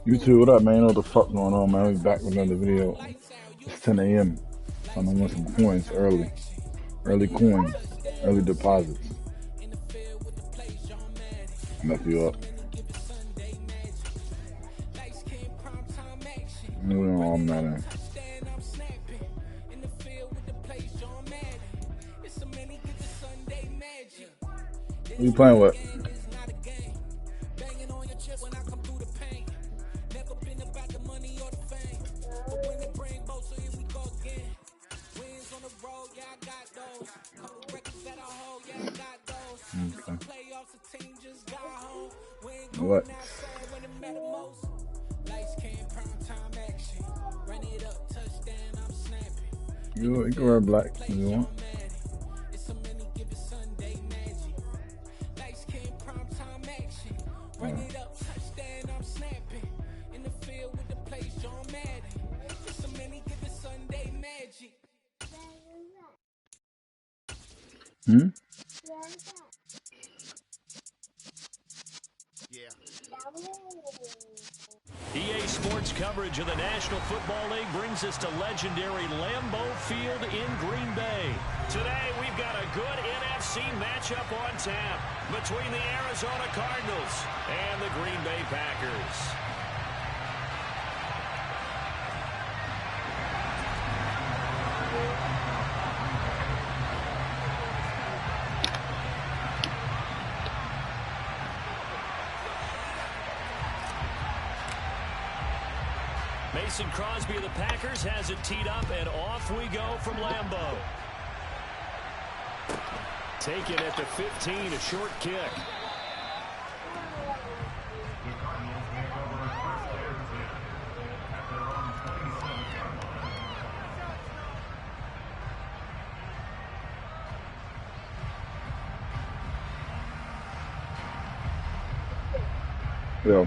You too, what up, man? You know what the fuck going on, man? We back with another video. It's 10 a.m. So I'm gonna win some coins early. Early coins. Early deposits. Mess you up. Moving on, Madden. Who you playing with? Okay. What? You can wear black if you want. Hmm? EA Sports coverage of the National Football League brings us to legendary Lambeau Field in Green Bay. Today, we've got a good NFC matchup on tap between the Arizona Cardinals and the Green Bay Packers. Mason Crosby of the Packers has it teed up, and off we go from Lambeau. Taken at the 15, a short kick. Yo.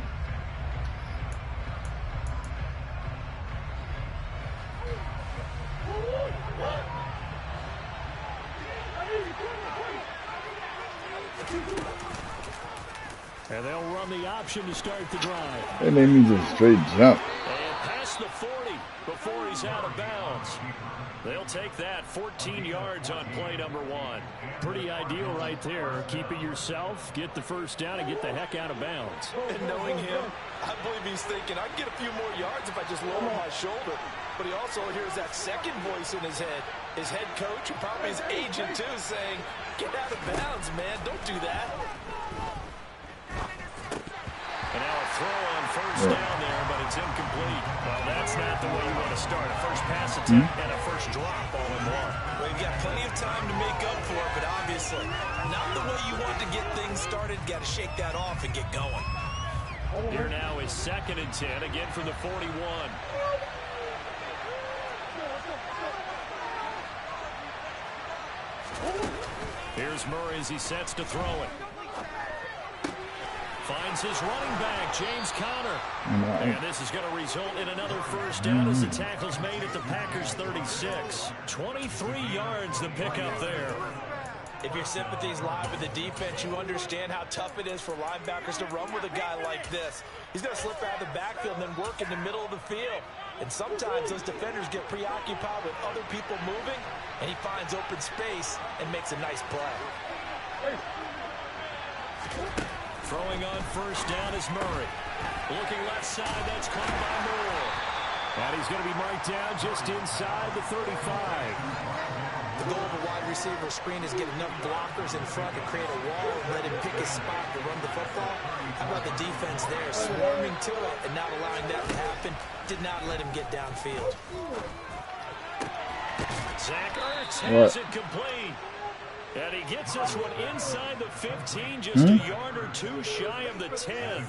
And they'll run the option to start the drive. They made me just straight jump. And past the 40 before he's out of bounds. They'll take that 14 yards on play number 1. Pretty ideal right there. Keep it yourself, get the first down, and get the heck out of bounds. And knowing him, I believe he's thinking, I can get a few more yards if I just lower my shoulder. But he also hears that second voice in his head. His head coach, and probably his agent too, saying, get out of bounds, man. Don't do that. And now a throw on first down there, but it's incomplete. Well, that's not the way you want to start. A first pass attempt and a first drop all in one. Well, you've got plenty of time to make up for it, but obviously not the way you want to get things started. Got to shake that off and get going. Here now is 2nd and 10, again from the 41. Here's Murray as he sets to throw it. Finds his running back, James Conner. And this is going to result in another first down as the tackle's made at the Packers' 36. 23 yards the pickup there. If your sympathies lie with the defense, you understand how tough it is for linebackers to run with a guy like this. He's going to slip out of the backfield and then work in the middle of the field. And sometimes those defenders get preoccupied with other people moving, and he finds open space and makes a nice play. Throwing on first down is Murray. Looking left side, that's caught by Moore. And he's going to be marked down just inside the 35. The goal of a wide receiver screen is get enough blockers in front to create a wall and let him pick his spot to run the football. How about the defense there, swarming to it and not allowing that to happen? Did not let him get downfield. Zach Ertz has it complete. And he gets this one inside the 15, just a yard or two shy of the 10.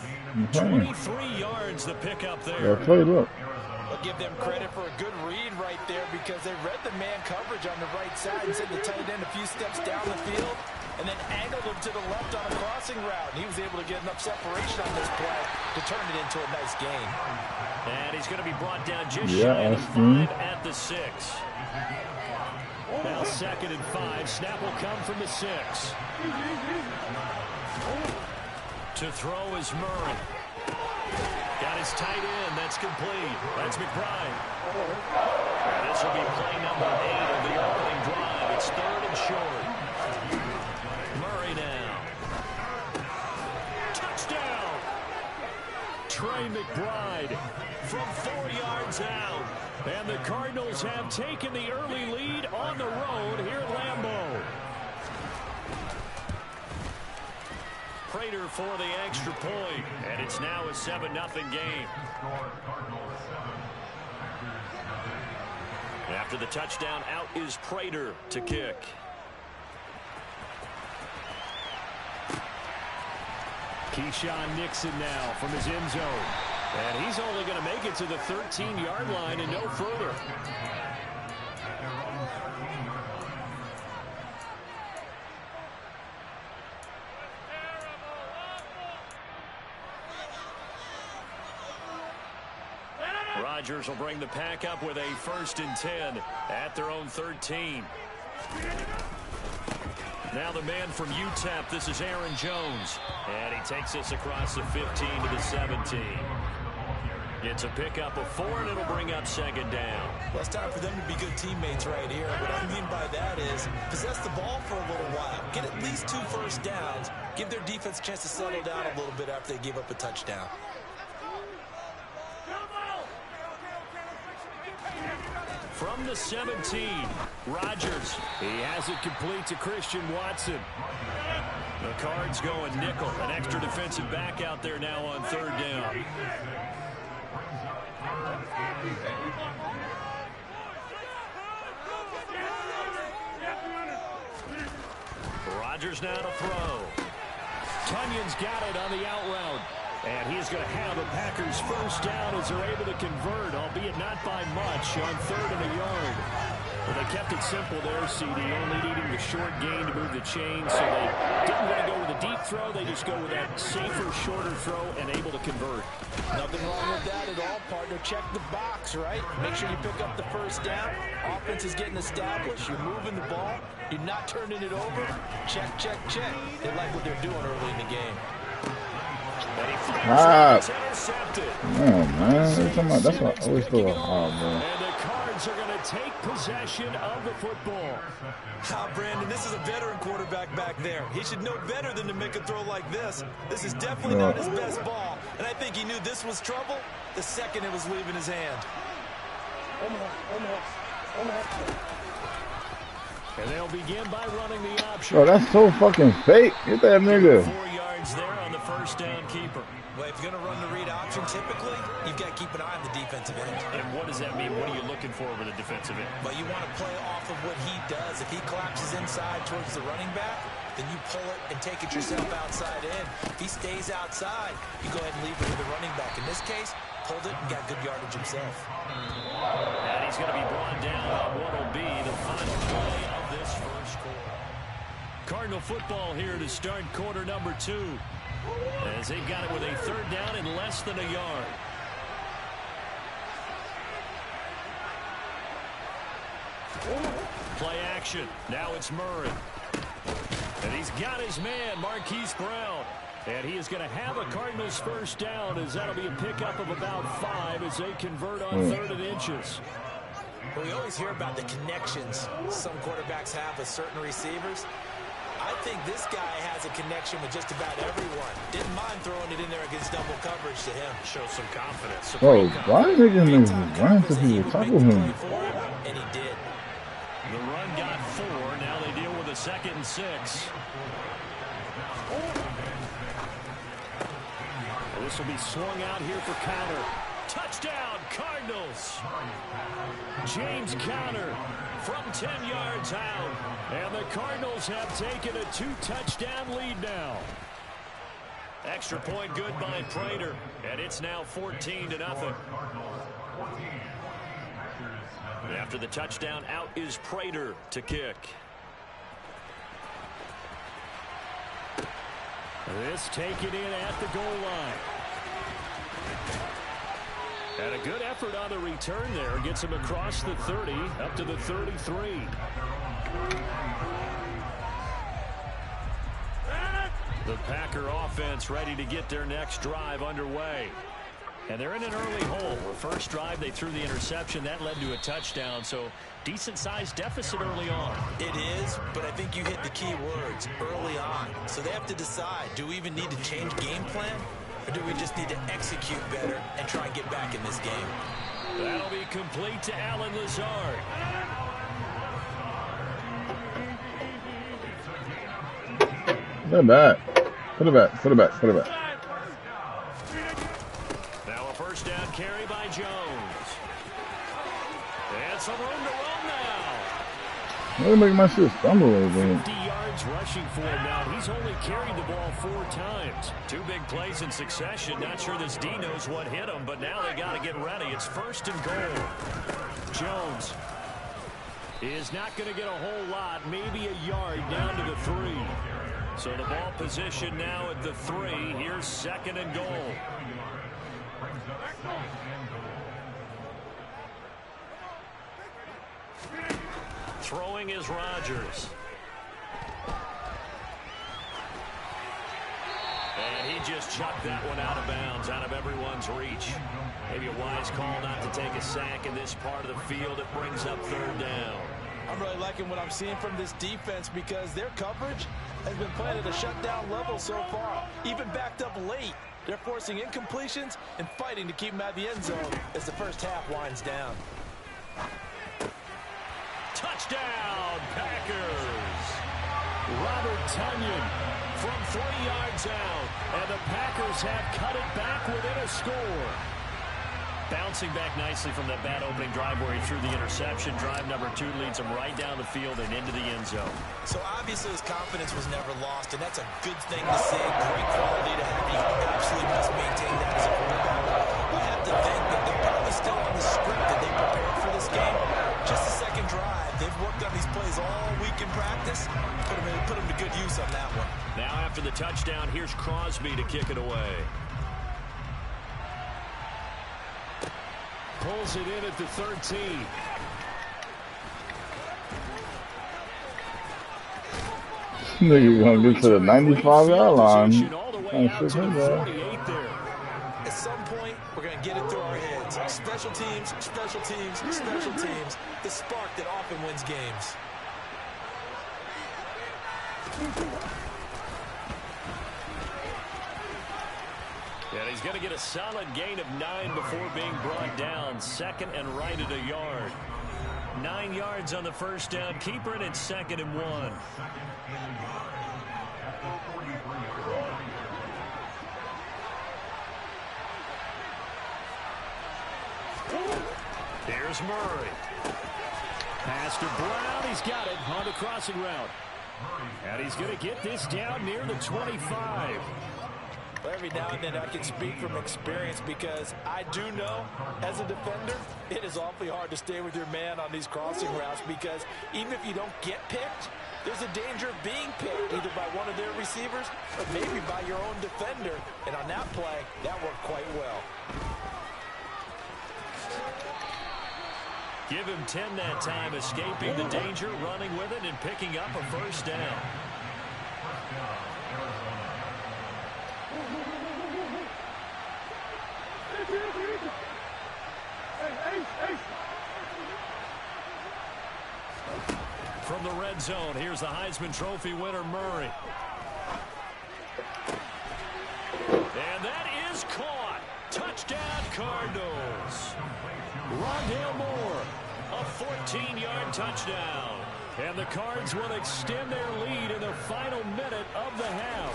23 yards the pickup there. Yeah, play it up. I'll give them credit for a good read right there because they read the man coverage on the right side and sent the tight end a few steps down the field and then angled him to the left on a crossing route. And he was able to get enough separation on this play to turn it into a nice gain. And he's going to be brought down just shy of the 5 at the 6. Now 2nd and 5. Snap will come from the 6. To throw is Murray. Got his It's tight end. That's complete. That's McBride. And this will be play number 8 of the opening drive. It's 3rd and short. Murray now. Touchdown. Trey McBride from 4 yards out. And the Cardinals have taken the early lead on the road here at Lambeau. Prater for the extra point, and it's now a 7-0 game. After the touchdown, out is Prater to kick. Keyshawn Nixon now from his end zone. And he's only going to make it to the 13-yard line and no further. Rodgers will bring the pack up with a 1st and 10 at their own 13. Now the man from UTEP, this is Aaron Jones. And he takes us across the 15 to the 17. It's a pickup of 4, and it'll bring up 2nd down. Well, it's time for them to be good teammates right here. What I mean by that is possess the ball for a little while. Get at least 2 first downs. Give their defense a chance to settle down a little bit after they give up a touchdown. From the 17, Rodgers. He has it complete to Christian Watson. The Cards going nickel. An extra defensive back out there now on 3rd down. Rodgers now to throw. Tunyon's got it on the out route. And he's going to have a Packers 1st down as they're able to convert, albeit not by much, on 3rd and a yard. Well, they kept it simple there, CD, only needing the short gain to move the chain, so they didn't want to go with a deep throw. They just go with that safer, shorter throw and able to convert. Nothing wrong with that at all, partner. Check the box, right? Make sure you pick up the 1st down. Offense is getting established. You're moving the ball. You're not turning it over. Check, check, check. They like what they're doing early in the game. Oh, man. That's what I always thought. Oh, man. And the Cards are going to take possession of the football. Brandon, this is a veteran quarterback back there. He should know better than to make a throw like this. This is definitely not his best ball. And I think he knew this was trouble the second it was leaving his hand. And they'll begin by running the option. Oh, that's so fucking fake. Get that nigga. 4 yards there on the 1st down keeper. Well, if you're going to run the read option, typically, you've got to keep an eye on the defensive end. And what does that mean? What are you looking for with a defensive end? Well, you want to play off of what he does. If he collapses inside towards the running back, then you pull it and take it yourself outside in. If he stays outside, you go ahead and leave it with the running back. In this case, pulled it and got good yardage himself. And he's going to be brought down on what will be the final play of this 1st quarter. Cardinal football here to start quarter number 2. As they've got it with a 3rd down and less than a yard. Play action. Now it's Murray. And he's got his man, Marquise Brown. And he is going to have a Cardinals 1st down, as that'll be a pickup of about 5 as they convert on 3rd and inches. Well, we always hear about the connections some quarterbacks have with certain receivers. I think this guy has a connection with just about everyone. Didn't mind throwing it in there against double coverage to him. Shows some confidence. Bro, why are they getting running to people top of him? And he did. The run got 4. Now they deal with a 2nd and 6. This will be swung out here for Conner. Touchdown, Cardinals. James Conner from 10 yards out. And the Cardinals have taken a 2-touchdown lead now. Extra point good by Prater. And it's now 14-0. After the touchdown, out is Prater to kick. This taken in at the goal line. And a good effort on the return there. Gets him across the 30, up to the 33. The Packer offense ready to get their next drive underway. And they're in an early hole. The first drive, they threw the interception. That led to a touchdown. So decent-sized deficit early on. It is, but I think you hit the key words, early on. So they have to decide, do we even need to change game plan? Or do we just need to execute better and try and get back in this game? That'll be complete to Alan Lazard. Put it back. Put it back. Put it back. Put it back. Now a first down carry by Jones. And some room to run now. I'm gonna make my shit stumble a little bit. 50 yards rushing for him now. He's only carried the ball 4 times. 2 big plays in succession. Not sure this D knows what hit him, but now they got to get ready. It's 1st and goal. Jones is not going to get a whole lot, maybe a yard down to the 3. So the ball position now at the 3. Here's 2nd and goal. Throwing is Rodgers. And he just chucked that one out of bounds, out of everyone's reach. Maybe a wise call not to take a sack in this part of the field. It brings up 3rd down. I'm really liking what I'm seeing from this defense because their coverage has been playing at a shutdown level so far. Even backed up late, they're forcing incompletions and fighting to keep them out of the end zone as the first half winds down. Touchdown, Packers! Robert Tonyan from 3 yards out, and the Packers have cut it back within a score. Bouncing back nicely from that bad opening drive where he threw the interception. Drive number 2 leads him right down the field and into the end zone. So obviously his confidence was never lost, and that's a good thing to see. Great quality to have. You absolutely must maintain that as a quarterback. I have to think that they're probably still on the script that they prepared for this game. Just the 2nd drive. They've worked on these plays all week in practice. Put them to good use on that one. Now after the touchdown, here's Crosby to kick it away. Pulls it in at the 13. Nigga gonna get to the 95-yard line. All the way out to the 48 there. At some point, we're going to get it through our heads. Special teams, special teams, special teams. The spark that often wins games. And he's going to get a solid gain of 9 before being brought down. 2nd and right at a yard. 9 yards on the first down. Keeper it at 2nd and 1. Here's Murray. Pass to Brown. He's got it on the crossing route. And he's going to get this down near the 25. Every now and then I can speak from experience because I do know as a defender it is awfully hard to stay with your man on these crossing routes because even if you don't get picked, there's a danger of being picked either by one of their receivers or maybe by your own defender. And on that play, that worked quite well. Give him 10 that time, escaping the danger, running with it, and picking up a first down. From the red zone, here's the Heisman Trophy winner, Murray. And that is caught. Touchdown, Cardinals. Rondale Moore, a 14-yard touchdown. And the Cards will extend their lead in the final minute of the half.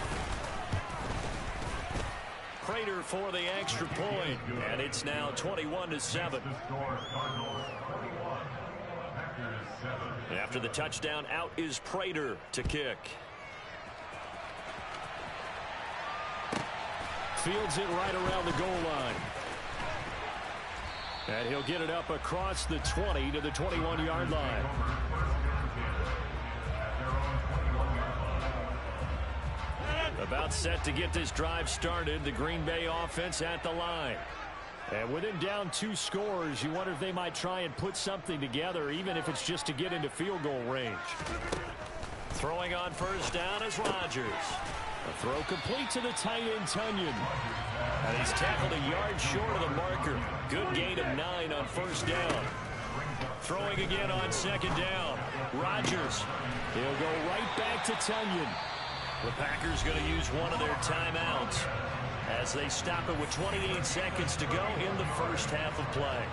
Prater for the extra point, and it's now 21-7. After the touchdown, out is Prater to kick. Fields it right around the goal line. And he'll get it up across the 20 to the 21-yard line. About set to get this drive started. The Green Bay offense at the line. And with him down 2 scores, you wonder if they might try and put something together, even if it's just to get into field goal range. Throwing on first down is Rodgers. A throw complete to the tight end, Tunyon. And he's tackled a yard short of the marker. Good gain of 9 on first down. Throwing again on second down. Rodgers. He'll go right back to Tunyon. The Packers going to use one of their timeouts as they stop it with 28 seconds to go in the first half of play.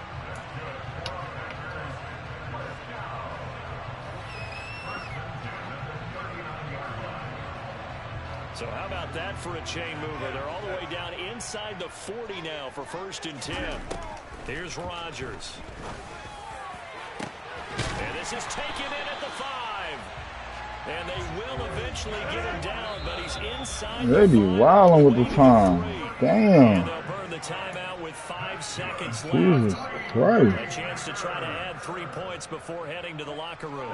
So how about that for a chain mover? They're all the way down inside the 40 now for 1st and 10. Here's Rodgers. And this is taken in at the 5. And they will eventually get him down, but he's inside. They be wilding with the time. Damn. And they'll burn the timeout with 5 seconds left. Jesus Christ. A chance to try to add 3 points before heading to the locker room.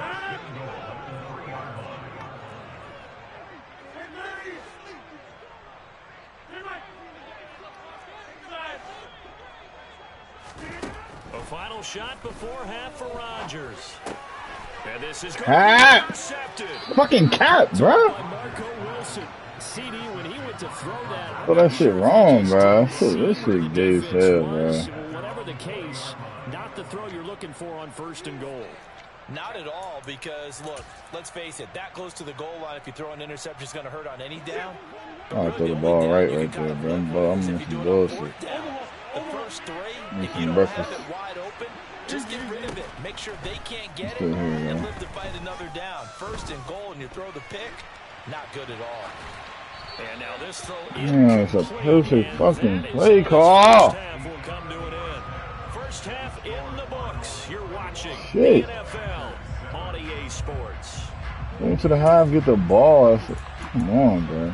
A final shot before half for Rodgers. And this is intercepted. Fucking cat, bro. CD, when he went to throw that. Oh, that shit wrong, bro. This shit gay as hell, bro. Whatever the case, not the throw you're looking for on 1st and goal. Not at all, because, look, let's face it, that close to the goal line, if you throw an interception, is going to hurt on any down. I'll throw the ball right there, bro. I'm on some bullshit. The first 3, if some you don't breakfast. have it wide open, just get rid of it. Make sure they can't get it Here, and live to fight another down. 1st and goal, and you throw the pick, not good at all. And now this throw Yeah, it's a perfect fucking play call. First half in the books. You're watching Shit. the NFL on EA Sports. Into the half, get the ball. Come on, bro.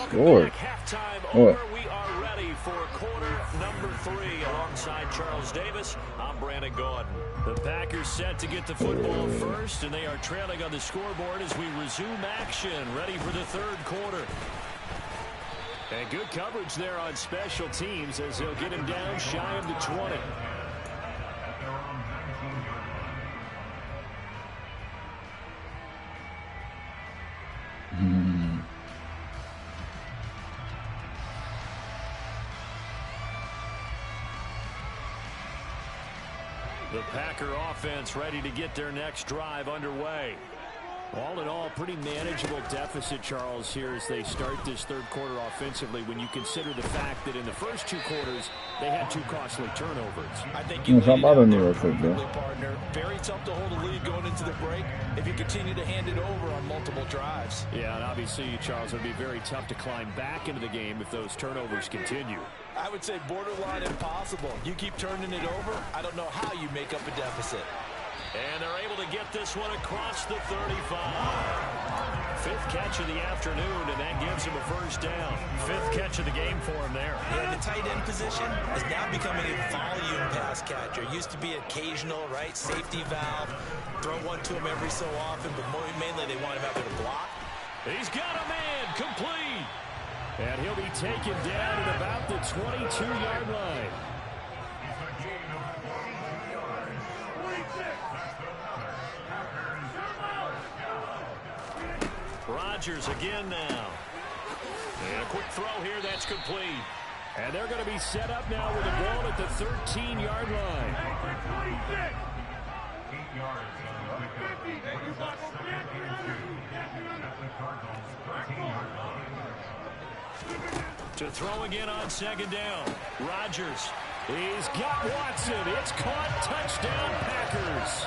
Score. Halftime What? over. We are ready for quarter number 3. Alongside Charles Davis, I'm Brandon Gordon. The Packers set to get the football first, and they are trailing on the scoreboard as we resume action, ready for the 3rd quarter. And good coverage there on special teams as they'll get him down shy of the 20. The Packer offense ready to get their next drive underway. All in all, pretty manageable deficit, Charles, here as they start this 3rd quarter offensively when you consider the fact that in the first 2 quarters, they had 2 costly turnovers. I think you partner. Very tough to hold a lead going into the break if you continue to hand it over on multiple drives. Yeah, and obviously, Charles, it would be very tough to climb back into the game if those turnovers continue. I would say borderline impossible. You keep turning it over, I don't know how you make up a deficit. And they're able to get this one across the 35. 5th catch of the afternoon, and that gives him a first down. 5th catch of the game for him there. Yeah, the tight end position is now becoming a volume pass catcher. Used to be occasional, right? Safety valve. Throw one to him every so often, but mainly they want him out there to block. He's got a man complete. And he'll be taken down at about the 22-yard line. Rodgers again now. And a quick throw here, that's complete. And they're going to be set up now with the ball at the 13-yard line. To throw again on 2nd down. Rodgers. He's got Watson. It's caught. Touchdown, Packers.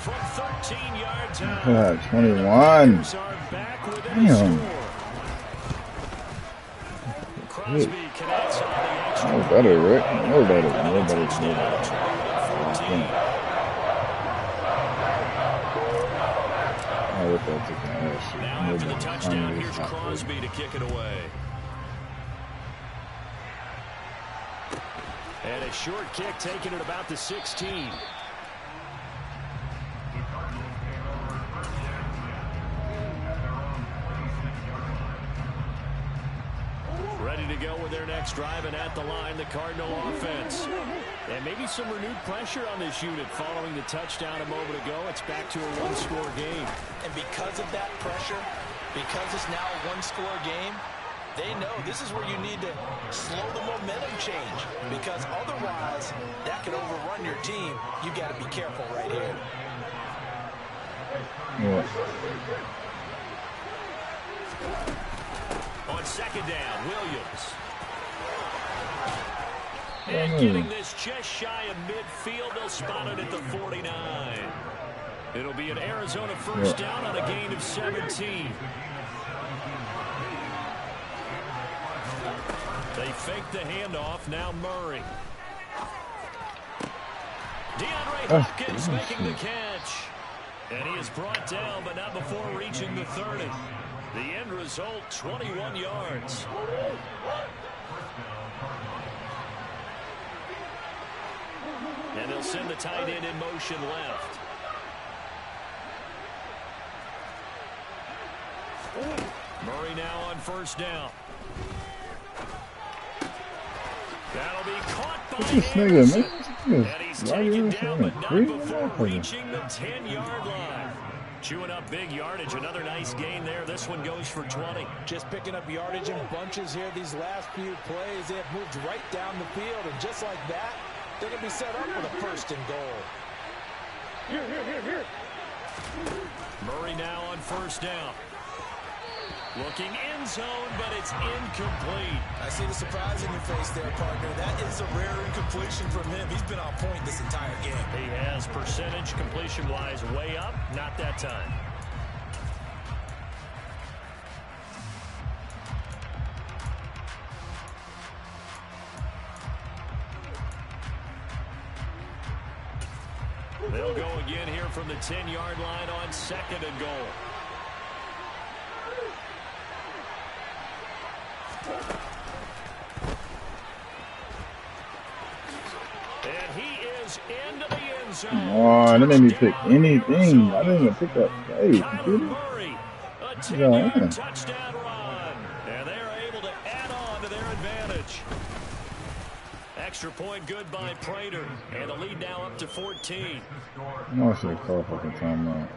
From 13 yards out. 21. Damn. Crosby connects on the extra. No better, Rick. No better. Now after the touchdown, here's Crosby to kick it away. And a short kick taken at about the 16. Ready to go with their next drive, and at the line, the Cardinal offense. And maybe some renewed pressure on this unit following the touchdown a moment ago. It's back to a one-score game. And because of that pressure, Because it's now a one-score game, they know this is where you need to slow the momentum change, because otherwise that could overrun your team. You got to be careful right here. Yeah. On second down, Williams. And getting this just shy of midfield, they'll spot it at the 49. It'll be an Arizona first down on a gain of 17. They fake the handoff, now Murray. DeAndre Hopkins making the catch. And he is brought down, but not before reaching the 30. The end result, 21 yards. And they'll send the tight end in motion left. Murray now on first down. That'll be caught by Anderson. And he's taken down, but not before reaching the 10-yard line. Chewing up big yardage. Another nice gain there. This one goes for 20. Just picking up yardage in bunches here. These last few plays, they have moved right down the field. And just like that, they're going to be set up for the first and goal. Murray now on first down. Looking end zone, but it's incomplete. I see the surprise in your face there, partner. That is a rare incompletion from him. He's been on point this entire game. He has percentage completion-wise way up. Not that time. They'll go again here from the 10-yard line on second and goal. And he is into the end zone. Oh, that made me pick anything. I didn't even pick that play. Murray, a 10-yard touchdown run. And they're able to add on to their advantage. Extra point good by Prater. And the lead now up to 14. I should have called fucking timeout.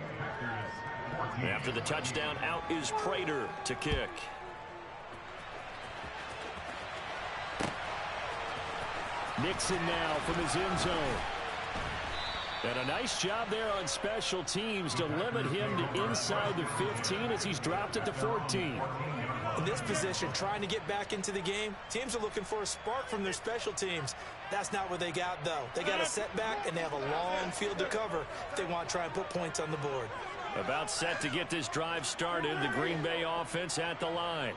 After the touchdown, out is Prater to kick. Nixon now from his end zone. And a nice job there on special teams to limit him to inside the 15 as he's dropped at the 14. In this position, trying to get back into the game, teams are looking for a spark from their special teams. That's not what they got, though. They got a setback, and they have a long field to cover if they want to try and put points on the board. About set to get this drive started, the Green Bay offense at the line.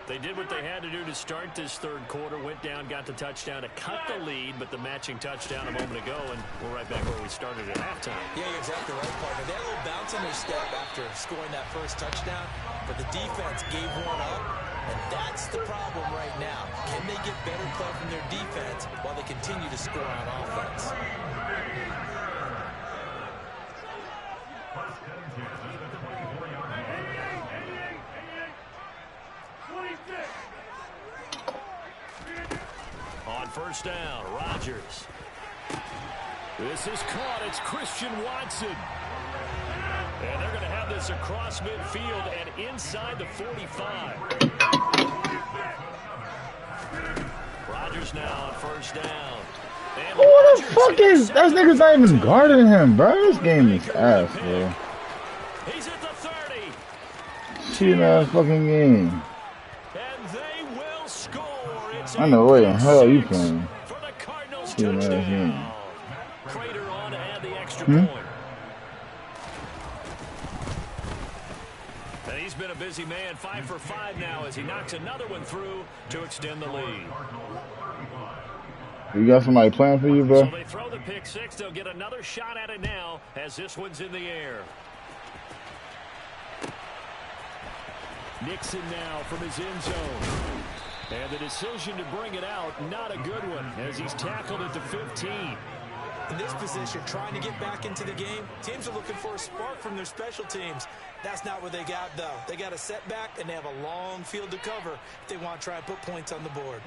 They did what they had to do to start this third quarter, went down, got the touchdown to cut the lead, but the matching touchdown a moment ago, and we're right back where we started at halftime. Yeah, you're exactly right, partner. They had a little bounce in their step after scoring that first touchdown, but the defense gave one up, and that's the problem right now. Can they get better play from their defense while they continue to score on offense? On first down, Rodgers. This is caught. It's Christian Watson. And they're going to have this across midfield and inside the 45. Rodgers now on first down. And What the fuck is that? Nigga's not even guarding him, bro. This game is ass, bro. He's at the 30. Cheating ass fucking game. And they will score. It's I know what the hell you playing. for the Cardinals Cheating ass touchdown. game. Prater on to add the extra point. And he's been a busy man, 5 for 5 now as he knocks another one through to extend the lead. You got somebody playing for you, bro? So they throw the pick six. They'll get another shot at it now as this one's in the air. Nixon now from his end zone. And the decision to bring it out, not a good one as he's tackled at the 15. In this position, trying to get back into the game, teams are looking for a spark from their special teams. That's not what they got, though. They got a setback, and they have a long field to cover if they want to try and put points on the board.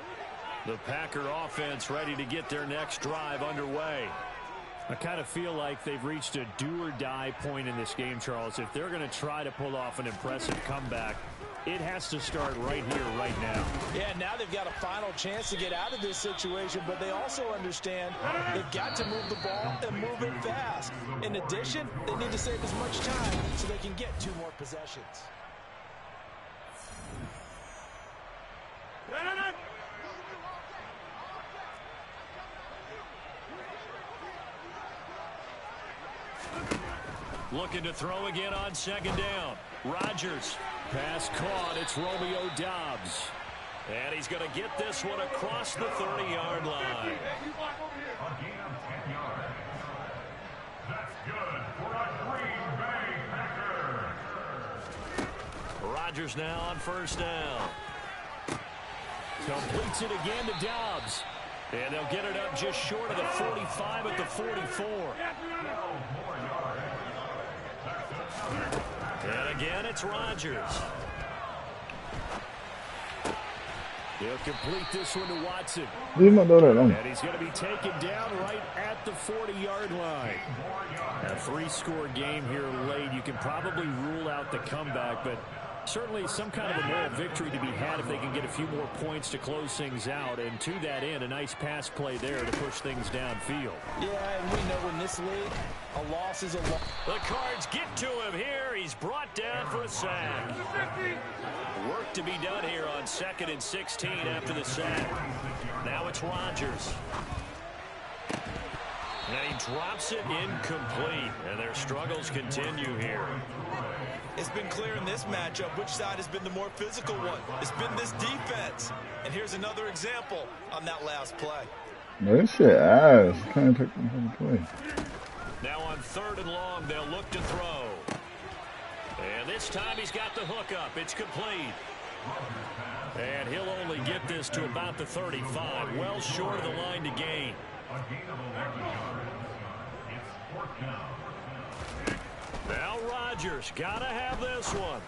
The Packer offense ready to get their next drive underway. I kind of feel like they've reached a do-or-die point in this game, Charles. If they're going to try to pull off an impressive comeback, it has to start right here, right now. Yeah, now they've got a final chance to get out of this situation, but they also understand they've got to move the ball and move it fast. In addition, they need to save as much time so they can get 2 more possessions. Looking to throw again on 2nd down. Rodgers. Pass caught. It's Romeo Doubs. And he's going to get this one across the 30-yard line. Rodgers now on 1st down. Completes it again to Doubs. And they'll get it up just short of the 45 at the 44. And again, it's Rodgers. He'll complete this one to Watson. And he's going to be taken down right at the 40-yard line. A 3-score game here late. You can probably rule out the comeback, but certainly some kind of a moral victory to be had if they can get a few more points to close things out. And to that end, a nice pass play there to push things downfield. Yeah, and we know in this league, a loss is a loss. The Cards get to him here. He's brought down for a sack. Work to be done here on 2nd and 16 after the sack. Now it's Rodgers. And he drops it incomplete. And their struggles continue here. It's been clear in this matchup which side has been the more physical one. It's been this defense. And here's another example on that last play. This shit ass. Can't take them to play. Now on 3rd and long, they'll look to throw. And this time he's got the hook up. It's complete. And he'll only get this to about the 35. Well short of the line to gain. Now Rodgers got to have this one.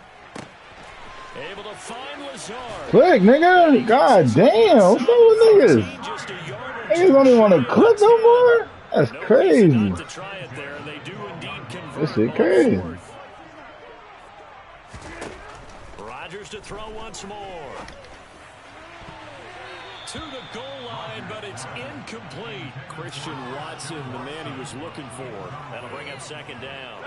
Able to find Lazard. Click, nigga. God damn. What's up with niggas? Niggas don't even want to click no more? That's crazy. This shit crazy. Rodgers to throw once more. To the goal line, but it's incomplete. Christian Watson, the man he was looking for. That'll bring up 2nd down.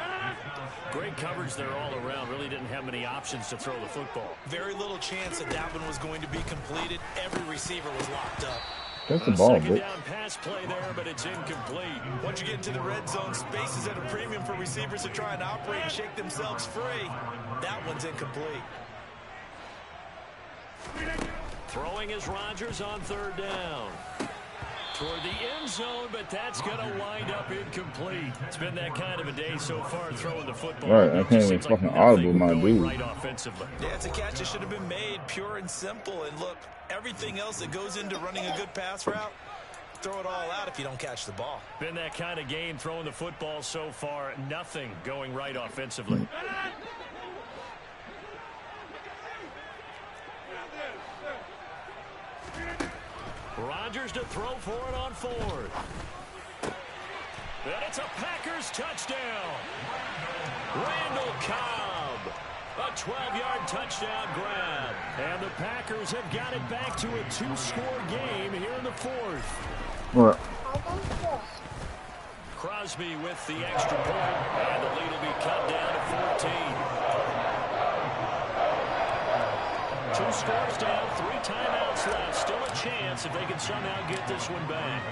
Great coverage there all around. Really didn't have many options to throw the football. Very little chance that that one was going to be completed. Every receiver was locked up. That's the ball, bitch. 2nd down pass play there, but it's incomplete. Once you get into the red zone, space is at a premium for receivers to try and operate and shake themselves free. That one's incomplete. Throwing is Rodgers on 3rd down. Toward the end zone, but that's going to wind up incomplete. It's been that kind of a day so far throwing the football. Right, I can't even fucking audible my dude. Right offensively. Yeah, it's a catch that should have been made, pure and simple. And look, everything else that goes into running a good pass route, throw it all out if you don't catch the ball. Been that kind of game throwing the football so far. Nothing going right offensively. Rodgers to throw for it on 4th. And it's a Packers touchdown. Randall Cobb. A 12-yard touchdown grab. And the Packers have got it back to a 2-score game here in the 4th. What? Crosby with the extra point. And the lead will be cut down to 14. 2 scores down, 3 timeouts left. Still a chance if they can somehow get this one back.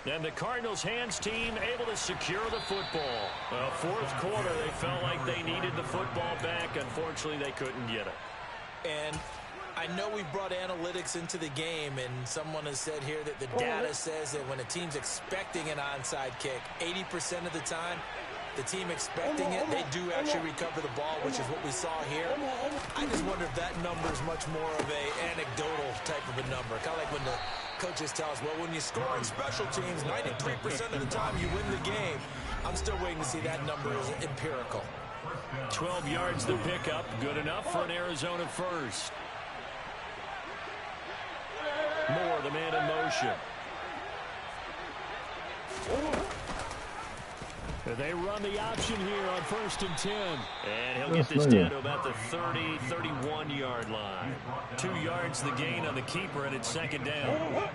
And the Cardinals' hands team able to secure the football. Well, 4th quarter, they felt like they needed the football back. Unfortunately, they couldn't get it. And I know we brought analytics into the game, and someone has said here that the data says that when a team's expecting an onside kick, 80% of the time, the team expecting it, they do actually recover the ball, which is what we saw here. I just wonder if that number is much more of a anecdotal type of a number. Kind of like when the coaches tell us, well, when you score on special teams, 93% of the time you win the game. I'm still waiting to see that number is empirical. 12 yards to pick up. Good enough for an Arizona first. Moore, the man in motion. They run the option here on 1st and 10. And he'll Yes, get this man. down to about the 30, 31-yard line. 2 yards the gain on the keeper, and it's 2nd down.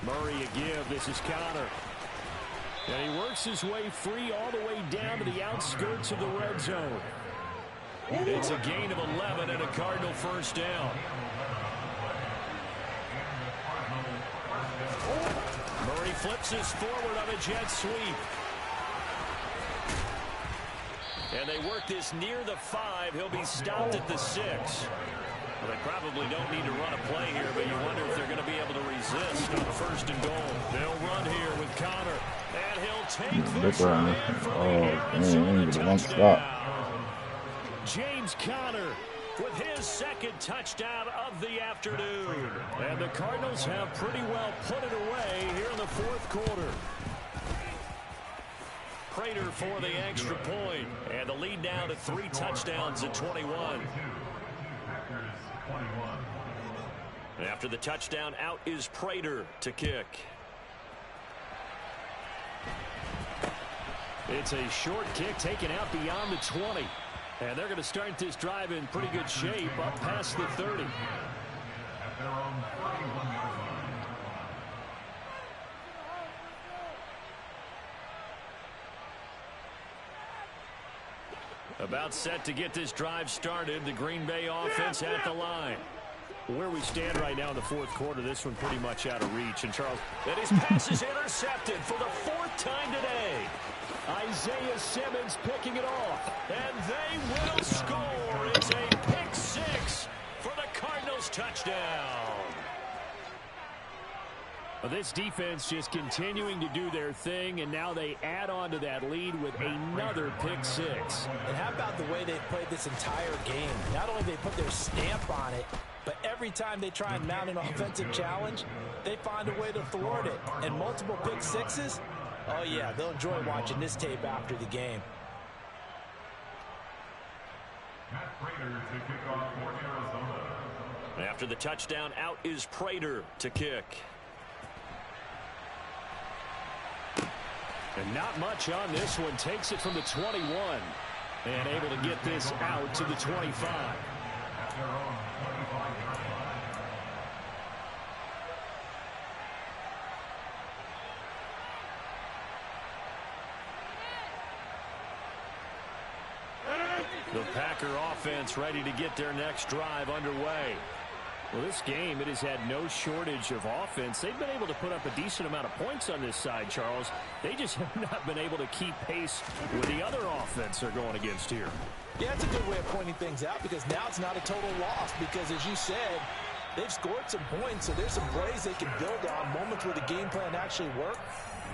Murray a give. This is Connor. And he works his way free all the way down to the outskirts of the red zone. It's a gain of 11 and a Cardinal 1st down. Murray flips this forward on a jet sweep. And they work this near the 5. He'll be stopped at the 6. Well, they probably don't need to run a play here, but you wonder if they're going to be able to resist on 1st and goal. They'll run here with Connor. And he'll take this one in for the Arizona touchdown. James Conner with his 2nd touchdown of the afternoon. And the Cardinals have pretty well put it away here in the 4th quarter. Prater for the extra point. And the lead now to 3 touchdowns at 21. After the touchdown, out is Prater to kick. It's a short kick taken out beyond the 20. And they're going to start this drive in pretty good shape up past the 30. About set to get this drive started. The Green Bay offense at the line. Where we stand right now in the 4th quarter, this one pretty much out of reach. And Charles, that his pass is intercepted for the 4th time today. Isaiah Simmons picking it off. And they will score. It's a pick 6 for the Cardinals touchdown. Well, this defense just continuing to do their thing, and now they add on to that lead with another pick 6. And how about the way they've played this entire game? Not only they put their stamp on it, but every time they try and mount an offensive challenge, they find a way to thwart it. And multiple pick 6s, oh yeah, they'll enjoy watching this tape after the game. After the touchdown, out is Prater to kick. And not much on this one. Takes it from the 21. And able to get this out to the 25. The Packer offense ready to get their next drive underway. Well, this game, it has had no shortage of offense. They've been able to put up a decent amount of points on this side, Charles. They just have not been able to keep pace with the other offense they're going against here. Yeah, that's a good way of pointing things out, because now it's not a total loss, because as you said, they've scored some points, so there's some plays they can build on, moments where the game plan actually worked.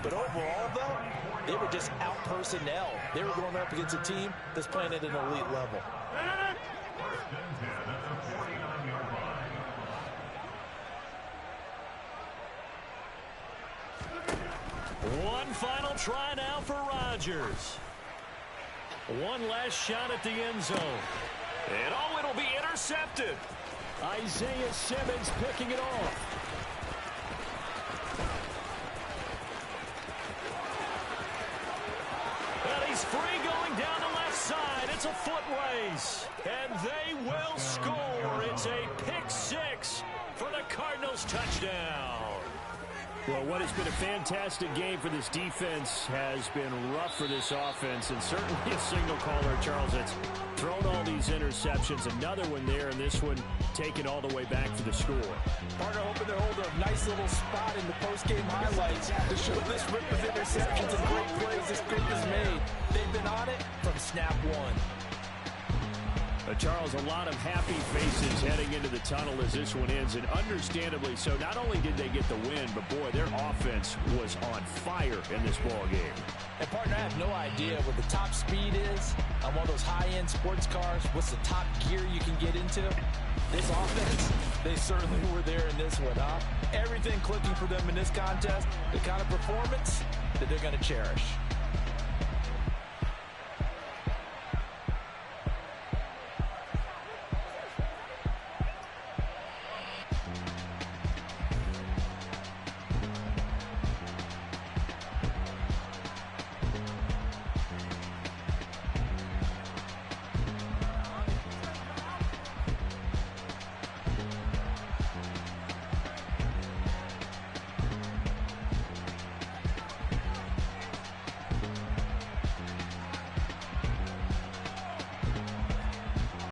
But overall, though, they were just out personnel. They were going up against a team that's playing at an elite level. One final try now for Rodgers. One last shot at the end zone. And oh, it'll be intercepted. Isaiah Simmons picking it off. And he's free going down the left side. It's a foot race. And they will score. It's a pick 6 for the Cardinals touchdown. Well, what has been a fantastic game for this defense has been rough for this offense, and certainly a signal caller, Charles, that's thrown all these interceptions. Another one there, and this one taken all the way back for the score. Partner hoping they're holding a nice little spot in the post-game highlights to show this rip of interceptions and great plays this group has made. They've been on it from snap one. Charles, a lot of happy faces heading into the tunnel as this one ends, and understandably so. Not only did they get the win, but boy, their offense was on fire in this ball game. And partner, I have no idea what the top speed is on one of those high-end sports cars. What's the top gear you can get into? This offense, they certainly were there in this one, huh? Everything clicking for them in this contest, the kind of performance that they're going to cherish.